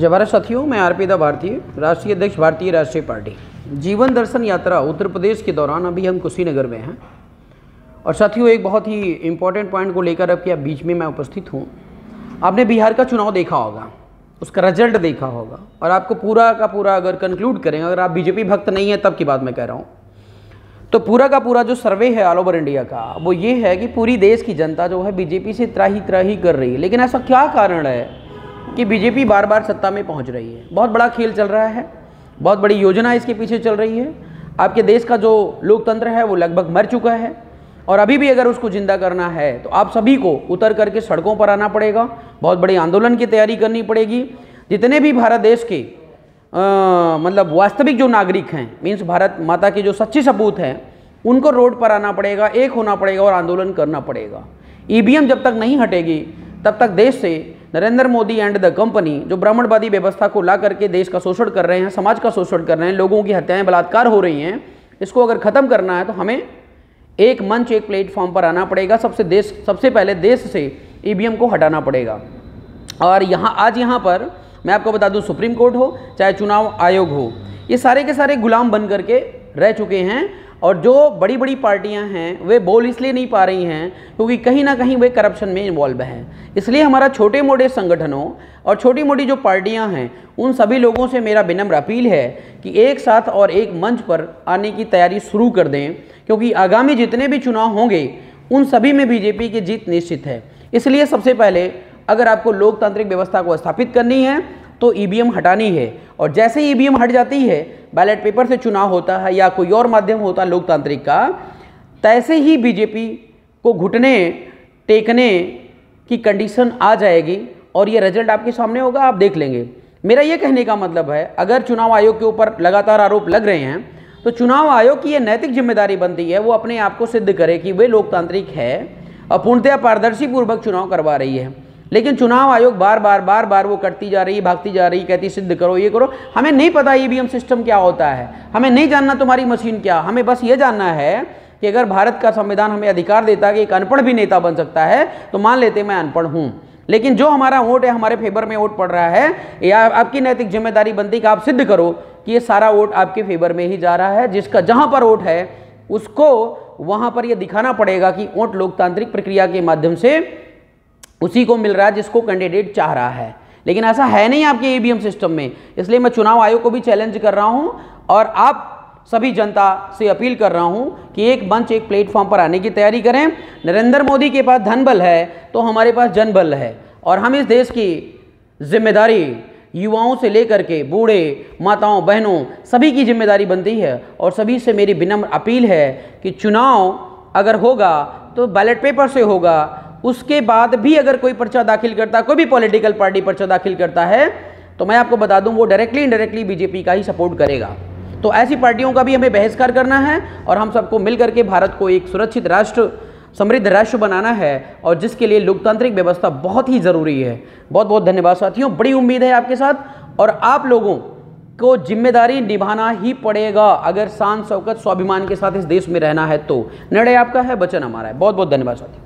जय भारत साथियों, मैं आरपी दा भारतीय राष्ट्रीय अध्यक्ष भारतीय राष्ट्रीय पार्टी। जीवन दर्शन यात्रा उत्तर प्रदेश के दौरान अभी हम कुशीनगर में हैं और साथियों एक बहुत ही इम्पोर्टेंट पॉइंट को लेकर अब क्या बीच में मैं उपस्थित हूँ। आपने बिहार का चुनाव देखा होगा, उसका रिजल्ट देखा होगा और आपको पूरा का पूरा अगर कंक्लूड करें, अगर आप बीजेपी भक्त नहीं है तब की बात मैं कह रहा हूँ, तो पूरा का पूरा जो सर्वे है ऑल ओवर इंडिया का वो ये है कि पूरी देश की जनता जो है बीजेपी से त्राही कर रही है। लेकिन ऐसा क्या कारण है कि बीजेपी बार बार सत्ता में पहुंच रही है? बहुत बड़ा खेल चल रहा है, बहुत बड़ी योजना इसके पीछे चल रही है। आपके देश का जो लोकतंत्र है वो लगभग मर चुका है और अभी भी अगर उसको जिंदा करना है तो आप सभी को उतर करके सड़कों पर आना पड़ेगा, बहुत बड़े आंदोलन की तैयारी करनी पड़ेगी। जितने भी भारत देश के मतलब वास्तविक जो नागरिक हैं, मीन्स भारत माता के जो सच्चे सपूत हैं, उनको रोड पर आना पड़ेगा, एक होना पड़ेगा और आंदोलन करना पड़ेगा। ईवीएम जब तक नहीं हटेगी तब तक देश से Narendra Modi and the company जो ब्राह्मणवादी व्यवस्था को ला करके देश का शोषण कर रहे हैं, समाज का शोषण कर रहे हैं, लोगों की हत्याएं बलात्कार हो रही हैं, इसको अगर ख़त्म करना है तो हमें एक मंच एक प्लेटफॉर्म पर आना पड़ेगा। सबसे पहले देश से ईवीएम को हटाना पड़ेगा। और आज यहाँ पर मैं आपको बता दूँ, सुप्रीम कोर्ट हो चाहे चुनाव आयोग हो, ये सारे के सारे गुलाम बन करके रह चुके हैं और जो बड़ी बड़ी पार्टियां हैं वे बोल इसलिए नहीं पा रही हैं क्योंकि कहीं ना कहीं वे करप्शन में इन्वॉल्व हैं। इसलिए हमारा छोटे मोटे संगठनों और छोटी मोटी जो पार्टियां हैं उन सभी लोगों से मेरा विनम्र अपील है कि एक साथ और एक मंच पर आने की तैयारी शुरू कर दें, क्योंकि आगामी जितने भी चुनाव होंगे उन सभी में बीजेपी की जीत निश्चित है। इसलिए सबसे पहले अगर आपको लोकतांत्रिक व्यवस्था को स्थापित करनी है तो ईवीएम हटानी है, और जैसे ही ईवीएम हट जाती है, बैलेट पेपर से चुनाव होता है या कोई और माध्यम होता है लोकतांत्रिक का, तैसे ही बीजेपी को घुटने टेकने की कंडीशन आ जाएगी और ये रिजल्ट आपके सामने होगा, आप देख लेंगे। मेरा ये कहने का मतलब है, अगर चुनाव आयोग के ऊपर लगातार आरोप लग रहे हैं तो चुनाव आयोग की ये नैतिक जिम्मेदारी बनती है वो अपने आप को सिद्ध करे कि वे लोकतांत्रिक है और पूर्णतया पारदर्शी पूर्वक चुनाव करवा रही है। लेकिन चुनाव आयोग बार बार वो करती जा रही, भागती जा रही, कहती सिद्ध करो, ये करो। हमें नहीं पता ईवीएम सिस्टम क्या होता है, हमें नहीं जानना तुम्हारी मशीन क्या, हमें बस ये जानना है कि अगर भारत का संविधान हमें अधिकार देता है कि एक अनपढ़ भी नेता बन सकता है तो मान लेते मैं अनपढ़ हूँ। लेकिन जो हमारा वोट है, हमारे फेवर में वोट पड़ रहा है, या आपकी नैतिक जिम्मेदारी बनती है कि आप सिद्ध करो कि ये सारा वोट आपके फेवर में ही जा रहा है। जिसका जहाँ पर वोट है उसको वहाँ पर यह दिखाना पड़ेगा कि वोट लोकतांत्रिक प्रक्रिया के माध्यम से उसी को मिल रहा है जिसको कैंडिडेट चाह रहा है। लेकिन ऐसा है नहीं आपके ईवीएम सिस्टम में। इसलिए मैं चुनाव आयोग को भी चैलेंज कर रहा हूं और आप सभी जनता से अपील कर रहा हूं कि एक मंच एक प्लेटफॉर्म पर आने की तैयारी करें। नरेंद्र मोदी के पास धन बल है तो हमारे पास जनबल है और हम इस देश की जिम्मेदारी युवाओं से लेकर के बूढ़े, माताओं, बहनों, सभी की जिम्मेदारी बनती है। और सभी से मेरी विनम्र अपील है कि चुनाव अगर होगा तो बैलेट पेपर से होगा। उसके बाद भी अगर कोई पर्चा दाखिल करता है, कोई भी पॉलिटिकल पार्टी पर्चा दाखिल करता है, तो मैं आपको बता दूं वो डायरेक्टली इनडायरेक्टली बीजेपी का ही सपोर्ट करेगा। तो ऐसी पार्टियों का भी हमें बहिष्कार करना है और हम सबको मिलकर के भारत को एक सुरक्षित राष्ट्र, समृद्ध राष्ट्र बनाना है, और जिसके लिए लोकतांत्रिक व्यवस्था बहुत ही ज़रूरी है। बहुत बहुत धन्यवाद साथियों, बड़ी उम्मीद है आपके साथ और आप लोगों को जिम्मेदारी निभाना ही पड़ेगा अगर शान शौकत स्वाभिमान के साथ इस देश में रहना है तो। निर्णय आपका है, वचन हमारा है। बहुत बहुत धन्यवाद साथियों।